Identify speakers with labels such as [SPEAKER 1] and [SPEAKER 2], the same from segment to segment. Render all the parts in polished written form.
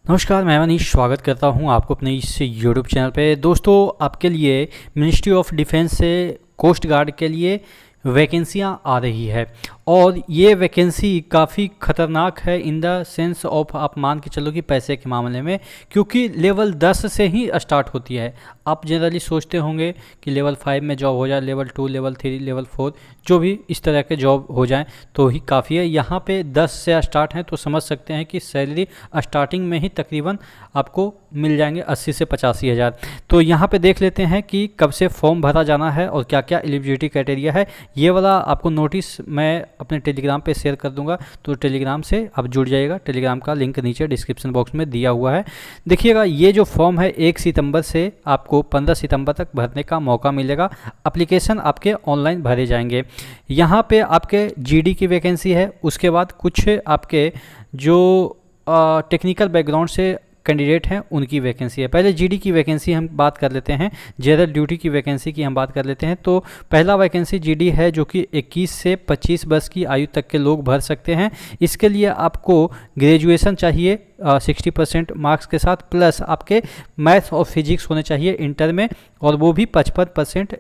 [SPEAKER 1] नमस्कार, मैं मनीष स्वागत करता हूं आपको अपने इस यूट्यूब चैनल पे। दोस्तों, आपके लिए मिनिस्ट्री ऑफ डिफेंस से कोस्ट गार्ड के लिए वैकेंसियां आ रही है और ये वैकेंसी काफ़ी ख़तरनाक है इन द सेंस ऑफ, आप मान के चलो कि पैसे के मामले में, क्योंकि लेवल 10 से ही स्टार्ट होती है। आप जनरली सोचते होंगे कि लेवल 5 में जॉब हो जाए, लेवल 2, लेवल 3, लेवल 4 जो भी इस तरह के जॉब हो जाएं तो ही काफ़ी है। यहाँ पे 10 से स्टार्ट हैं तो समझ सकते हैं कि सैलरी स्टार्टिंग में ही तकरीबन आपको मिल जाएंगे 80 से 85 हज़ार। तो यहाँ पे देख लेते हैं कि कब से फॉर्म भरा जाना है और क्या क्या एलिजिबिलिटी क्राइटेरिया है। ये वाला आपको नोटिस मैं अपने टेलीग्राम पे शेयर कर दूंगा, तो टेलीग्राम से आप जुड़ जाइएगा। टेलीग्राम का लिंक नीचे डिस्क्रिप्शन बॉक्स में दिया हुआ है। देखिएगा, ये जो फॉर्म है 1 सितंबर से आपको 15 सितंबर तक भरने का मौका मिलेगा। एप्लीकेशन आपके ऑनलाइन भरे जाएंगे। यहाँ पे आपके जीडी की वैकेंसी है, उसके बाद कुछ आपके जो टेक्निकल बैकग्राउंड से कैंडिडेट हैं उनकी वैकेंसी है। पहले जीडी की वैकेंसी हम बात कर लेते हैं, जनरल ड्यूटी की वैकेंसी की हम बात कर लेते हैं। तो पहला वैकेंसी जीडी है जो कि 21 से 25 वर्ष की आयु तक के लोग भर सकते हैं। इसके लिए आपको ग्रेजुएशन चाहिए 60% मार्क्स के साथ, प्लस आपके मैथ्स और फिजिक्स होने चाहिए इंटर में, और वो भी 55%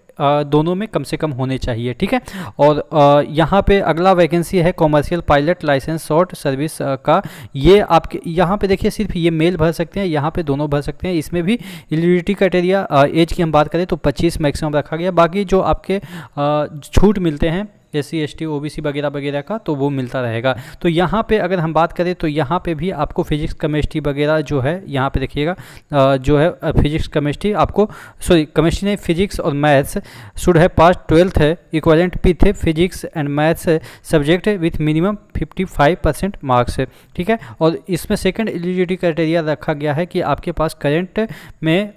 [SPEAKER 1] दोनों में कम से कम होने चाहिए। ठीक है। और यहाँ पे अगला वैकेंसी है commercial pilot licence short service का। ये आपके यहाँ पे देखिए, सिर्फ ये मेल भर सकते हैं, यहाँ पे दोनों भर सकते हैं। इसमें भी एलिजिबिलिटी क्राइटेरिया एज की हम बात करें तो 25 मैक्सिमम रखा गया। बाकी जो आपके छूट मिलते हैं SC ST OBC वगैरह वगैरह का, तो वो मिलता रहेगा। तो यहाँ पे अगर हम बात करें तो यहाँ पे भी आपको फिजिक्स केमिस्ट्री वगैरह जो है, यहाँ पे देखिएगा जो है फिजिक्स केमिस्ट्री आपको, सॉरी केमिस्ट्री नहीं, फिजिक्स और मैथ्स शुड है पास 12th है equivalent with physics and maths subject with minimum 55% marks. ठीक है। और इसमें सेकंड एलिजिबिलिटी क्राइटेरिया रखा गया है कि आपके पास करंट में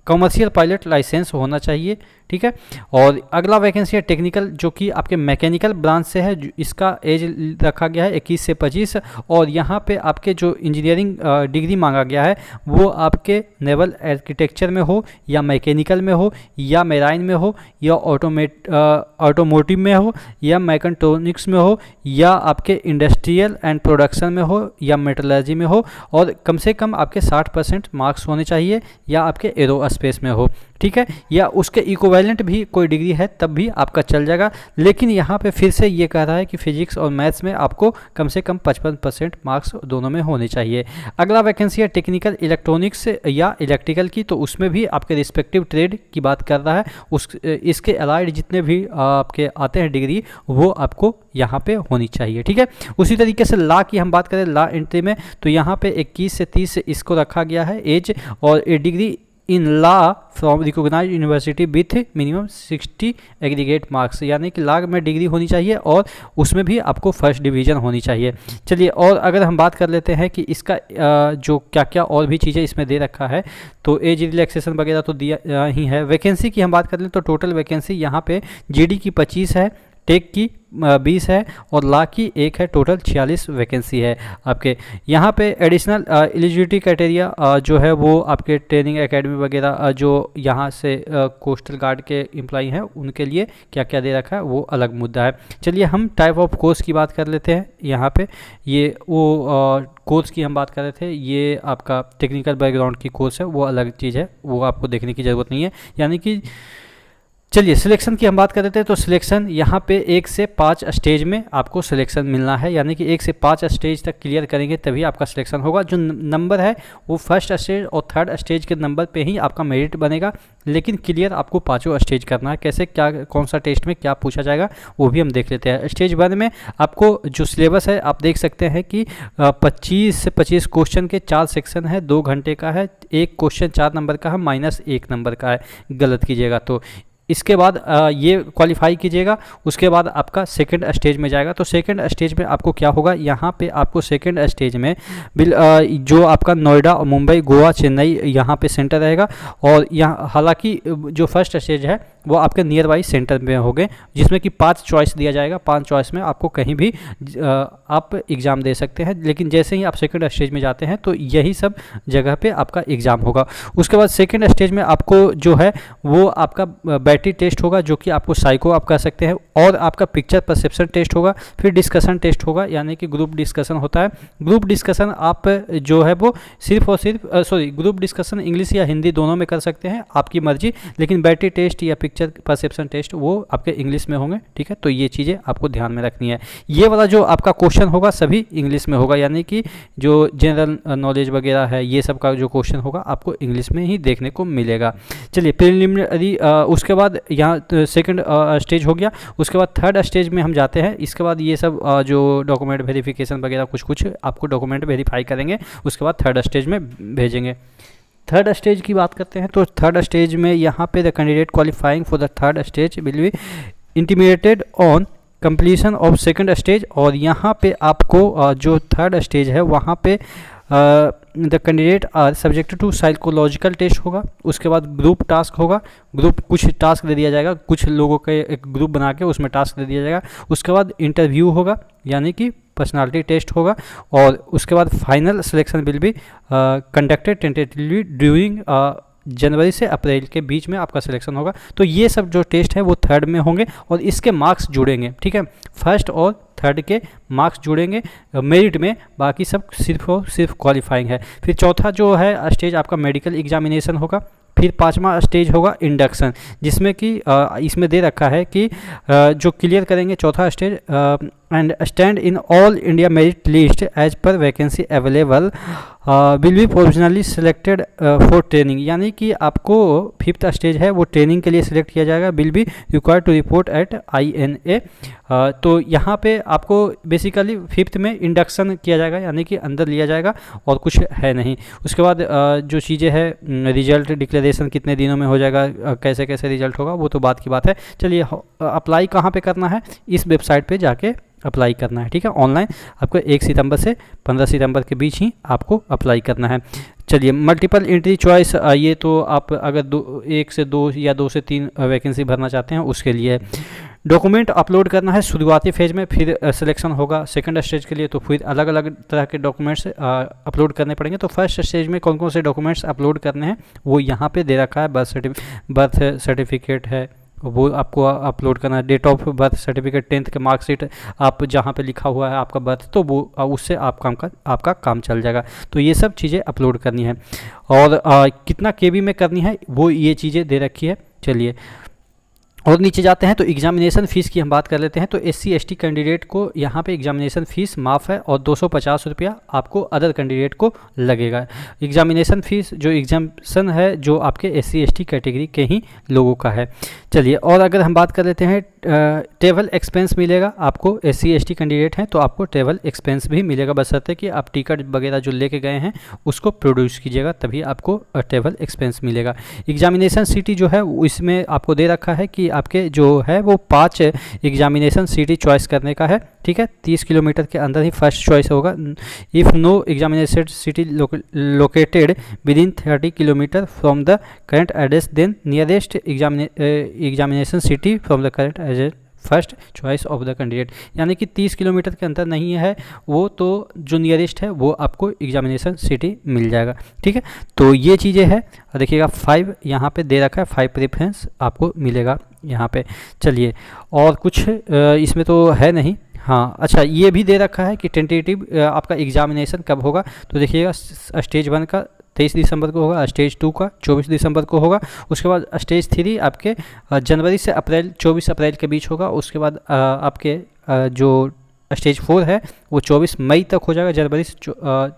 [SPEAKER 1] कमर्शियल पायलट लाइसेंस होना चाहिए। ठीक है। और अगला वैकेंसी है टेक्निकल, जो कि आपके मैकेनिकल ब्रांच से है। इसका एज रखा गया है 21 से 25, और यहाँ पे आपके जो इंजीनियरिंग डिग्री मांगा गया है वो आपके नेवल आर्किटेक्चर में हो, या मैकेनिकल में हो, या मेराइन में हो, या ऑटोमोटिव में हो, या मैकेट्रॉनिक्स में हो, या आपके इंडस्ट्रियल एंड प्रोडक्शन में हो, या मेटलर्जी में हो, और कम से कम आपके 60% मार्क्स होने चाहिए, या आपके एरोस्पेस में हो। ठीक है। या उसके इक्विवेलेंट भी कोई डिग्री है तब भी आपका चल जाएगा। लेकिन यहाँ पे फिर से ये कह रहा है कि फिजिक्स और मैथ्स में आपको कम से कम 55% मार्क्स दोनों में होने चाहिए। अगला वैकेंसी है टेक्निकल इलेक्ट्रॉनिक्स या इलेक्ट्रिकल की, तो उसमें भी आपके रिस्पेक्टिव ट्रेड की बात कर रहा है। इसके अलाइड जितने भी आपके आते हैं डिग्री, वो आपको यहाँ पे होनी चाहिए। ठीक है। उसी तरीके से लॉ की हम बात करें, लॉ एंट्री में, तो यहाँ पे 21 से 30 इसको रखा गया है एज, और a degree in law from recognize university with minimum 60 aggregate marks, यानी कि लॉ में डिग्री होनी चाहिए और उसमें भी आपको फर्स्ट डिवीज़न होनी चाहिए। चलिए, और अगर हम बात कर लेते हैं कि इसका जो क्या क्या और भी चीज़ें इसमें दे रखा है, तो एज रिलैक्सेशन वगैरह तो दिया ही है। वैकेंसी की हम बात कर लें तो टोटल वैकेंसी यहाँ पे जीडी की 25 है, टेक की 20 है, और लॉ की 1 है। टोटल 46 वैकेंसी है आपके। यहाँ पे एडिशनल एलिजिबिलिटी क्राइटेरिया जो है वो आपके ट्रेनिंग एकेडमी वगैरह जो यहाँ से कोस्टल गार्ड के एम्प्लॉई हैं उनके लिए क्या क्या दे रखा है वो अलग मुद्दा है। चलिए, हम टाइप ऑफ कोर्स की बात कर लेते हैं। यहाँ पे ये वो कोर्स की हम बात कर रहे थे, ये आपका टेक्निकल बैकग्राउंड की कोर्स है, वो अलग चीज़ है, वो आपको देखने की ज़रूरत नहीं है। यानी कि चलिए, सिलेक्शन की हम बात कर रहे थे, तो सिलेक्शन यहाँ पे 1 से 5 स्टेज में आपको सिलेक्शन मिलना है, यानी कि 1 से 5 स्टेज तक क्लियर करेंगे तभी आपका सिलेक्शन होगा। जो नंबर है वो फर्स्ट स्टेज और थर्ड स्टेज के नंबर पे ही आपका मेरिट बनेगा, लेकिन क्लियर आपको 5 स्टेज करना है। कैसे, क्या, कौन सा टेस्ट में क्या पूछा जाएगा वो भी हम देख लेते हैं। स्टेज 1 में आपको जो सिलेबस है आप देख सकते हैं कि 25 से 25 क्वेश्चन के 4 सेक्शन है, 2 घंटे का है। एक क्वेश्चन 4 नंबर का है, -1 नंबर का है, गलत कीजिएगा तो। इसके बाद ये क्वालिफाई कीजिएगा, उसके बाद आपका सेकंड स्टेज में जाएगा। तो सेकंड स्टेज में आपको क्या होगा, यहाँ पे आपको सेकंड स्टेज में जो आपका नोएडा और मुंबई, गोवा, चेन्नई यहाँ पे सेंटर रहेगा। और यहाँ हालांकि जो फर्स्ट स्टेज है वो आपके नियर बाई सेंटर में होंगे, जिसमें कि 5 चॉइस दिया जाएगा। 5 चॉइस में आपको कहीं भी आप एग्ज़ाम दे सकते हैं, लेकिन जैसे ही आप सेकंड स्टेज में जाते हैं तो यही सब जगह पे आपका एग्ज़ाम होगा। उसके बाद सेकंड स्टेज में आपको जो है वो आपका बैटरी टेस्ट होगा जो कि आपको साइको आप कर सकते हैं, और आपका पिक्चर परसेप्शन टेस्ट होगा, फिर डिस्कशन टेस्ट होगा यानी कि ग्रुप डिस्कशन होता है। ग्रुप डिस्कशन आप जो है वो सिर्फ और सिर्फ ग्रुप डिस्कशन इंग्लिश या हिंदी दोनों में कर सकते हैं, आपकी मर्जी, लेकिन बैटरी टेस्ट या पिक्चर परसेप्शन टेस्ट वो आपके इंग्लिश में होंगे, ठीक है। तो ये चीज़ें आपको ध्यान में रखनी है। ये वाला जो आपका क्वेश्चन होगा सभी इंग्लिश में होगा, यानी कि जो जनरल नॉलेज वगैरह है ये सब का जो क्वेश्चन होगा आपको इंग्लिश में ही देखने को मिलेगा। चलिए प्रिलिमिनरी, उसके बाद यहाँ सेकंड स्टेज हो गया। उसके बाद थर्ड स्टेज में हम जाते हैं। इसके बाद ये सब जो डॉक्यूमेंट वेरिफिकेशन वगैरह कुछ आपको डॉक्यूमेंट वेरीफाई करेंगे, उसके बाद थर्ड स्टेज में भेजेंगे। थर्ड स्टेज की बात करते हैं तो थर्ड स्टेज में यहाँ पे the candidate qualifying for the third stage will be intimated on completion of second stage. और यहाँ पे आपको जो थर्ड स्टेज है वहाँ पे the candidate are subject to psychological test होगा। उसके बाद ग्रुप टास्क होगा, ग्रुप कुछ टास्क दे दिया जाएगा, कुछ लोगों के एक ग्रुप बना के उसमें टास्क दे दिया जाएगा। उसके बाद इंटरव्यू होगा यानी कि पर्सनालिटी टेस्ट होगा, और उसके बाद final selection will be conducted tentatively during जनवरी से अप्रैल के बीच में आपका सिलेक्शन होगा। तो ये सब जो टेस्ट है वो थर्ड में होंगे और इसके मार्क्स जुड़ेंगे, ठीक है। फर्स्ट और थर्ड के मार्क्स जुड़ेंगे मेरिट में, बाकी सब सिर्फ और सिर्फ क्वालिफाइंग है। फिर चौथा जो है स्टेज आपका मेडिकल एग्जामिनेशन होगा। फिर पांचवा स्टेज होगा इंडक्शन, जिसमें कि इसमें दे रखा है कि जो क्लियर करेंगे चौथा stage and stand in all India merit list as per vacancy available will be provisionally selected for training. यानी कि आपको फिफ्थ स्टेज है वो ट्रेनिंग के लिए सिलेक्ट किया जाएगा। Will be required to report at INA। तो यहाँ पे आपको बेसिकली फिफ्थ में इंडक्शन किया जाएगा यानी कि अंदर लिया जाएगा और कुछ है नहीं। उसके बाद जो चीज़ें हैं रिजल्ट डिक्लेरेशन कितने दिनों में हो जाएगा, कैसे कैसे रिजल्ट होगा वो तो बात की बात है। चलिए अप्लाई कहाँ पे करना है, इस वेबसाइट पे जाके अप्लाई करना है, ठीक है। ऑनलाइन आपको 1 सितंबर से 15 सितंबर के बीच ही आपको अप्लाई करना है। चलिए मल्टीपल एंट्री चॉइस, ये तो आप अगर 1 से 2 या 2 से 3 वैकेंसी भरना चाहते हैं उसके लिए। डॉक्यूमेंट अपलोड करना है शुरुआती फेज में, फिर सिलेक्शन होगा सेकंड स्टेज के लिए तो फिर अलग अलग तरह के डॉक्यूमेंट्स अपलोड करने पड़ेंगे। तो फर्स्ट स्टेज में कौन कौन से डॉक्यूमेंट्स अपलोड करने हैं वो यहाँ पे दे रखा है। बर्थ सर्टिफिकेट है वो आपको अपलोड करना है, date of birth certificate, 10th के मार्कशीट आप जहाँ पे लिखा हुआ है आपका बर्थ, तो वो उससे आपका काम चल जाएगा। तो ये सब चीज़ें अपलोड करनी है और कितना KB में करनी है वो ये चीज़ें दे रखी है। चलिए और नीचे जाते हैं तो एग्जामिनेशन फ़ीस की हम बात कर लेते हैं। तो SC ST कैंडिडेट को यहाँ पे एग्जामिनेशन फ़ीस माफ़ है और 250 रुपया आपको अदर कैंडिडेट को लगेगा। एग्जामिनेशन फ़ीस जो एग्जामिनेशन है जो आपके SC ST कैटेगरी के ही लोगों का है। चलिए और अगर हम बात कर लेते हैं ट्रेवल एक्सपेंस मिलेगा आपको। SC ST कैंडिडेट हैं तो आपको ट्रेवल एक्सपेंस भी मिलेगा, बशर्ते कि आप टिकट वगैरह जो लेके गए हैं उसको प्रोड्यूस कीजिएगा तभी आपको ट्रेवल एक्सपेंस मिलेगा। एग्जामिनेशन सिटी जो है इसमें आपको दे रखा है कि आपके जो है वो 5 एग्जामिनेशन सिटी चॉइस करने का है, ठीक है। 30 किलोमीटर के अंदर ही फर्स्ट चॉइस होगा। If no examination city located within 30 kilometre from the current address then nearest examination city from the current as first choice of the candidate. यानी कि 30 किलोमीटर के अंदर नहीं है वो तो जो नियरेस्ट है वो आपको एग्जामिनेशन सिटी मिल जाएगा, ठीक है। तो ये चीज़ें हैं, देखिएगा 5 यहाँ पे दे रखा है, 5 प्रेफरेंस आपको मिलेगा यहाँ पे। चलिए और कुछ इसमें तो है नहीं। हाँ अच्छा, ये भी दे रखा है कि टेंटेटिव आपका एग्जामिनेशन कब होगा। तो देखिएगा स्टेज 1 का 23 दिसंबर को होगा, स्टेज 2 का 24 दिसंबर को होगा। उसके बाद स्टेज 3 आपके जनवरी से अप्रैल 24 अप्रैल के बीच होगा। उसके बाद आपके जो स्टेज 4 है वो 24 मई तक हो जाएगा, जनवरी से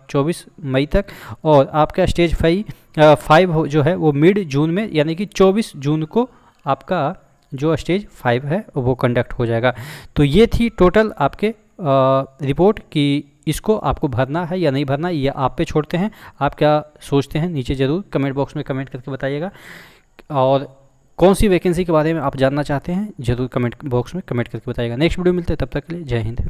[SPEAKER 1] 24 मई तक। और आपका स्टेज 5 जो है वो मिड जून में यानी कि 24 जून को आपका जो स्टेज 5 है वो कंडक्ट हो जाएगा। तो ये थी टोटल आपके रिपोर्ट कि इसको आपको भरना है या नहीं भरना, ये आप पे छोड़ते हैं। आप क्या सोचते हैं नीचे ज़रूर कमेंट बॉक्स में कमेंट करके बताइएगा। और कौन सी वैकेंसी के बारे में आप जानना चाहते हैं ज़रूर कमेंट बॉक्स में कमेंट करके बताइएगा। नेक्स्ट वीडियो मिलते हैं, तब तक के लिए जय हिंद।